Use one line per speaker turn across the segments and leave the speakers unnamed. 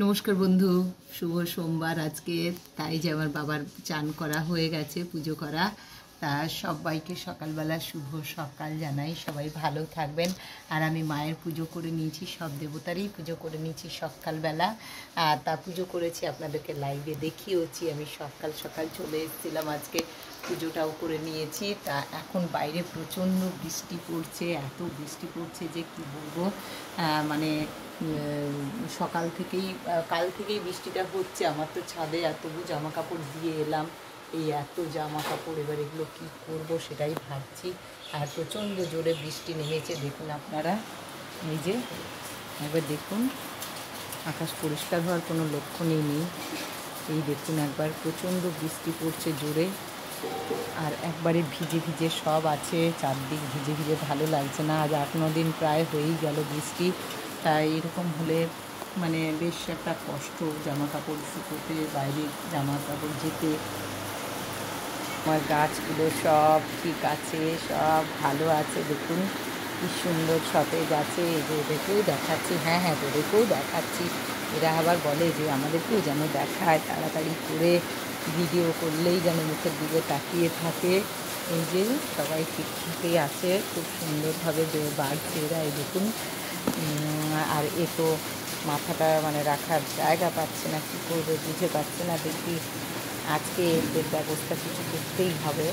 নমস্কার বন্ধু, শুভ সোমবার আজকে। তাই যে আমার বাবার চান করা হয়ে গেছে, পুজো করা। তা সবাইকে সকালবেলা শুভ সকাল জানাই। সবাই ভালো থাকবেন। আর আমি মায়ের পুজো করে নিয়েছি, সব দেবতারই পুজো করে নিয়েছি সকালবেলা। তা পুজো করেছি, আপনাদেরকে লাইভে দেখিয়েছি। আমি সকাল সকাল চলে এসেছিলাম, আজকে পুজোটাও করে নিয়েছি। তা এখন বাইরে প্রচণ্ড বৃষ্টি পড়ছে, এত বৃষ্টি পড়ছে যে কি বলবো। মানে সকাল থেকেই কাল থেকেই বৃষ্টিটা হচ্ছে। আমার তো ছাদে তবু জামা কাপড় দিয়ে এলাম। এই এত জামা কাপড়, এবার এগুলো কী করবো সেটাই ভাবছি। আর প্রচণ্ড জোরে বৃষ্টি নেমেছে, দেখুন আপনারা। এই যে একবার দেখুন, আকাশ পরিষ্কার হওয়ার কোনো লক্ষণই নেই। এই দেখুন একবার, প্রচণ্ড বৃষ্টি পড়ছে জোরে। আর একবারে ভিজে ভিজে সব আছে, চারদিক ভিজে ভিজে, ভালো লাগছে না। আজ 8-9 দিন প্রায় হয়েই গেল বৃষ্টি। তাই এরকম হলে মানে বেশ একটা কষ্ট, জামা কাপড় শুকোতে, বাইরে জামা কাপড় যেতে। আমার গাছগুলো সব ঠিক আছে, সব ভালো আছে। দেখুন কি সুন্দর সতেজ আছে। এই যে ওদেরকেও দেখাচ্ছি, হ্যাঁ তোদেরকেও দেখাচ্ছি। এরা আবার বলে যে আমাদেরকেও যেন দেখায়, তাড়াতাড়ি করে ভিডিও করলেই যেন মুখের দিকে তাকিয়ে থাকে। এই যে সবাই ঠিকঠাকই আছে, খুব সুন্দরভাবে বাড়ছে এরা। এই দেখুন। আর এ তো মাথাটা মানে রাখার জায়গা পাচ্ছে না, কী করবে বুঝে পাচ্ছে না। দেখি আজকে এদের ব্যবস্থা কিছু করতেই হবে।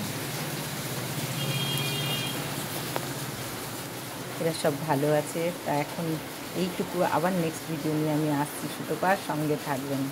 এরা সব ভালো আছে। তা এখন এইটুকু, আবার নেক্সট ভিডিও নিয়ে আমি আসছি। সুতোপার সঙ্গে থাকবেন।